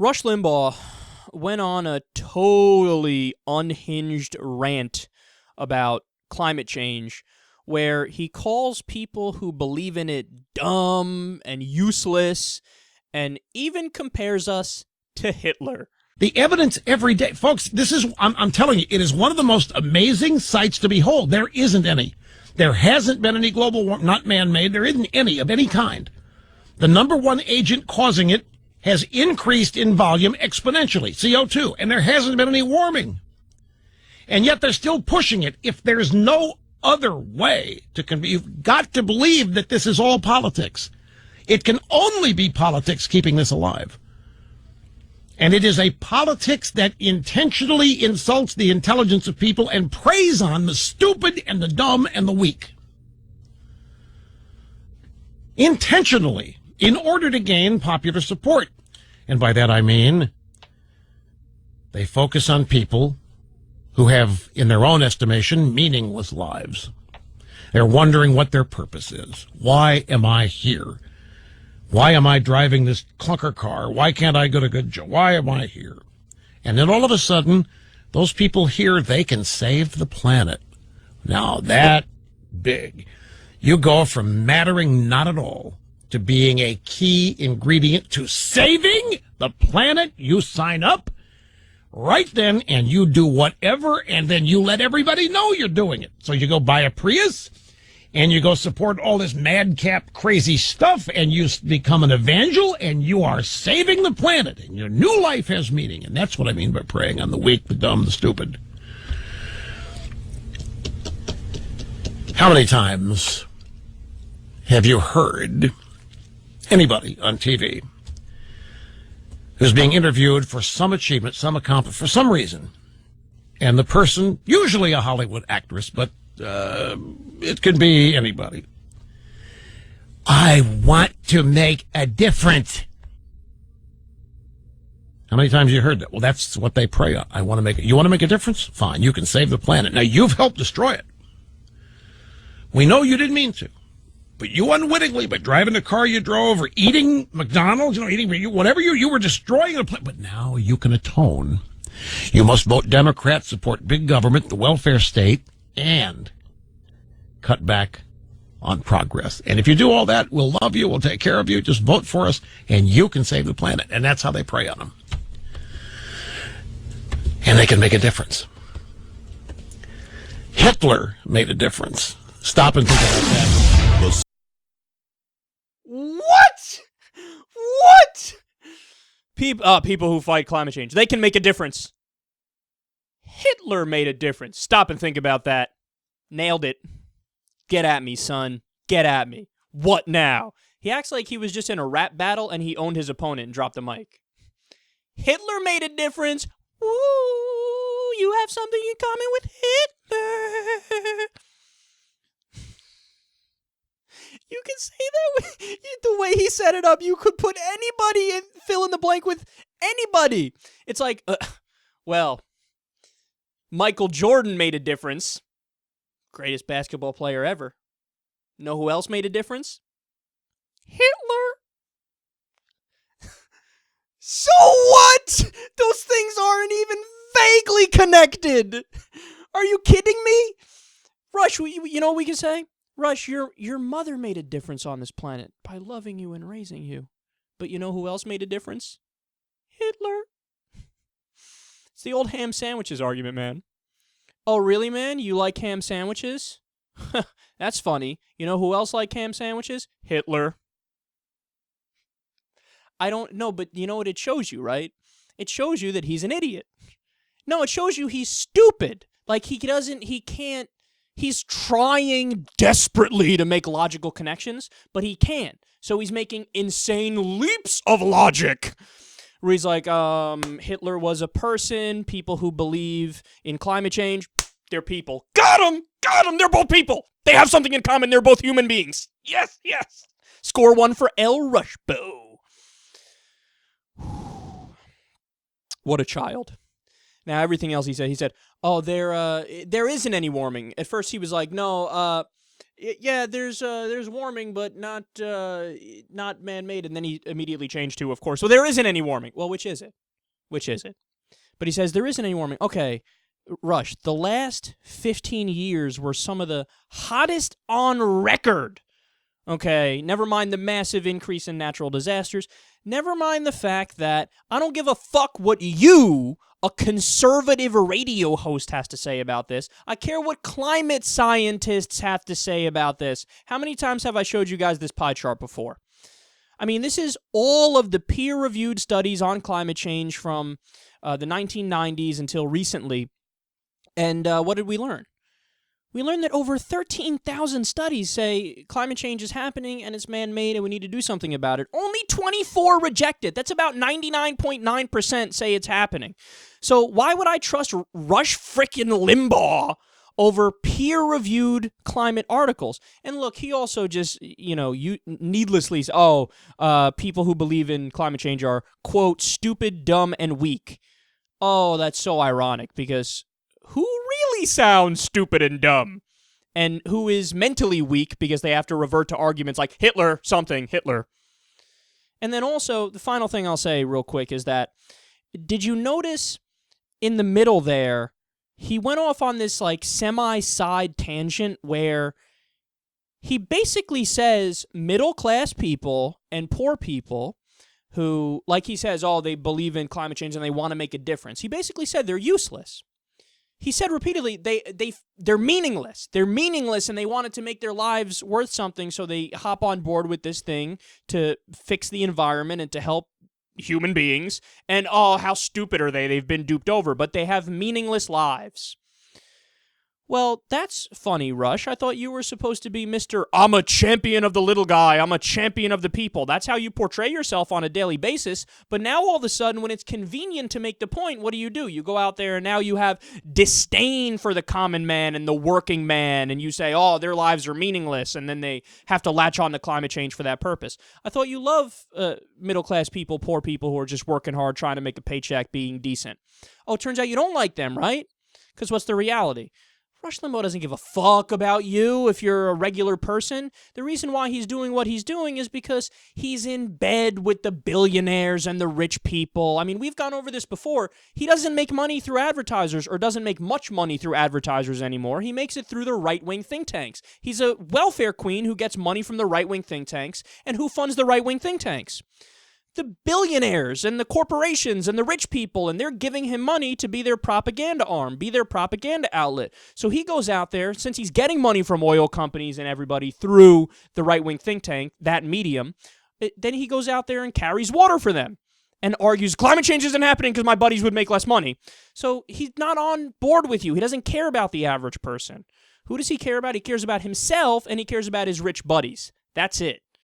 Rush Limbaugh went on a totally unhinged rant about climate change where he calls people who believe in it dumb and useless and even compares us to Hitler. The evidence every day, folks, I'm telling you, it is one of the most amazing sights to behold. There isn't any. There hasn't been any global warming, not man-made. There isn't any of any kind. The number one agent causing it has increased in volume exponentially, CO2, and there hasn't been any warming. And yet they're still pushing it. If there's no other way you've got to believe that this is all politics. It can only be politics keeping this alive. And it is a politics that intentionally insults the intelligence of people and preys on the stupid and the dumb and the weak. Intentionally, in order to gain popular support. And by that I mean they focus on people who have, in their own estimation, meaningless lives. They're wondering what their purpose is. Why am I here? Why am I driving this clunker car? Why can't I get a good job? Why am I here? And then all of a sudden, those people hear they can save the planet. Now, that big. You go from mattering not at all to being a key ingredient to saving the planet. You sign up right then, and you do whatever, and then you let everybody know you're doing it. So you go buy a Prius, and you go support all this madcap crazy stuff, and you become an evangel, and you are saving the planet, and your new life has meaning. And that's what I mean by preying on the weak, the dumb, the stupid. How many times have you heard anybody on TV who's being interviewed for some achievement, some accomplishment, for some reason, and the person, usually a Hollywood actress, but it could be anybody, I want to make a difference. How many times have you heard that? Well, that's what they prey on. I want to make it. You want to make a difference? Fine, you can save the planet. Now, you've helped destroy it. We know you didn't mean to. But you unwittingly, by driving the car you drove or eating McDonald's, eating whatever you were destroying the planet. But now you can atone. You must vote Democrat, support big government, the welfare state, and cut back on progress. And if you do all that, we'll love you, we'll take care of you, just vote for us, and you can save the planet. And that's how they prey on them. And they can make a difference. Hitler made a difference. Stop and think about that. What? What? People who fight climate change, they can make a difference. Hitler made a difference. Stop and think about that. Nailed it. Get at me, son. Get at me. What now? He acts like he was just in a rap battle and he owned his opponent and dropped the mic. Hitler made a difference. Woo! You have something in common with Hitler. You can say that the way he set it up. You could put anybody in, fill in the blank with anybody. It's like, well, Michael Jordan made a difference. Greatest basketball player ever. Know who else made a difference? Hitler. So what? Those things aren't even vaguely connected. Are you kidding me? Rush, you know what we can say? Rush, your mother made a difference on this planet by loving you and raising you. But you know who else made a difference? Hitler. It's the old ham sandwiches argument, man. Oh, really, man? You like ham sandwiches? That's funny. You know who else liked ham sandwiches? Hitler. I don't know, but you know what it shows you, right? It shows you that he's an idiot. No, it shows you he's stupid. Like, he's trying desperately to make logical connections, but he can't. So he's making insane leaps of logic. Where he's like, Hitler was a person. People who believe in climate change, they're people. Got him! Got him! They're both people! They have something in common. They're both human beings. Yes, yes. Score one for El Rushbo. What a child. Now, everything else he said, oh, there isn't any warming. At first, he was like, no, yeah, there's warming, but not man-made. And then he immediately changed to, of course, well, there isn't any warming. Well, which is it? Which is it? But he says there isn't any warming. Okay, Rush, the last 15 years were some of the hottest on record. Okay, never mind the massive increase in natural disasters. Never mind the fact that I don't give a fuck what you, a conservative radio host, has to say about this. I care what climate scientists have to say about this. How many times have I showed you guys this pie chart before? I mean, this is all of the peer-reviewed studies on climate change from the 1990s until recently. And what did we learn? We learned that over 13,000 studies say climate change is happening and it's man-made and we need to do something about it. Only 24 reject it. That's about 99.9% say it's happening. So why would I trust Rush frickin' Limbaugh over peer-reviewed climate articles? And look, he also just, needlessly says, people who believe in climate change are, quote, stupid, dumb, and weak. Oh, that's so ironic because who really sounds stupid and dumb? And who is mentally weak because they have to revert to arguments like Hitler. And then also, the final thing I'll say real quick is that, did you notice in the middle there, he went off on this like semi-side tangent where he basically says middle-class people and poor people who, like he says, they believe in climate change and they want to make a difference. He basically said they're useless. He said repeatedly they're meaningless. They're meaningless and they wanted to make their lives worth something, so they hop on board with this thing to fix the environment and to help human beings. And how stupid are they? They've been duped over, but they have meaningless lives. Well, that's funny, Rush. I thought you were supposed to be Mr. I'm a champion of the little guy. I'm a champion of the people. That's how you portray yourself on a daily basis. But now all of a sudden, when it's convenient to make the point, what do? You go out there and now you have disdain for the common man and the working man. And you say, their lives are meaningless. And then they have to latch on to climate change for that purpose. I thought you love middle-class people, poor people who are just working hard, trying to make a paycheck, being decent. Oh, it turns out you don't like them, right? Because what's the reality? Rush Limbaugh doesn't give a fuck about you if you're a regular person. The reason why he's doing what he's doing is because he's in bed with the billionaires and the rich people. I mean, we've gone over this before. He doesn't make money through advertisers, or doesn't make much money through advertisers anymore. He makes it through the right-wing think tanks. He's a welfare queen who gets money from the right-wing think tanks. And who funds the right-wing think tanks? The billionaires and the corporations and the rich people, and they're giving him money to be their propaganda arm, be their propaganda outlet. So he goes out there, since he's getting money from oil companies and everybody through the right-wing think tank, that medium, then he goes out there and carries water for them and argues climate change isn't happening because my buddies would make less money. So he's not on board with you. He doesn't care about the average person. Who does he care about? He cares about himself, and he cares about his rich buddies. That's it.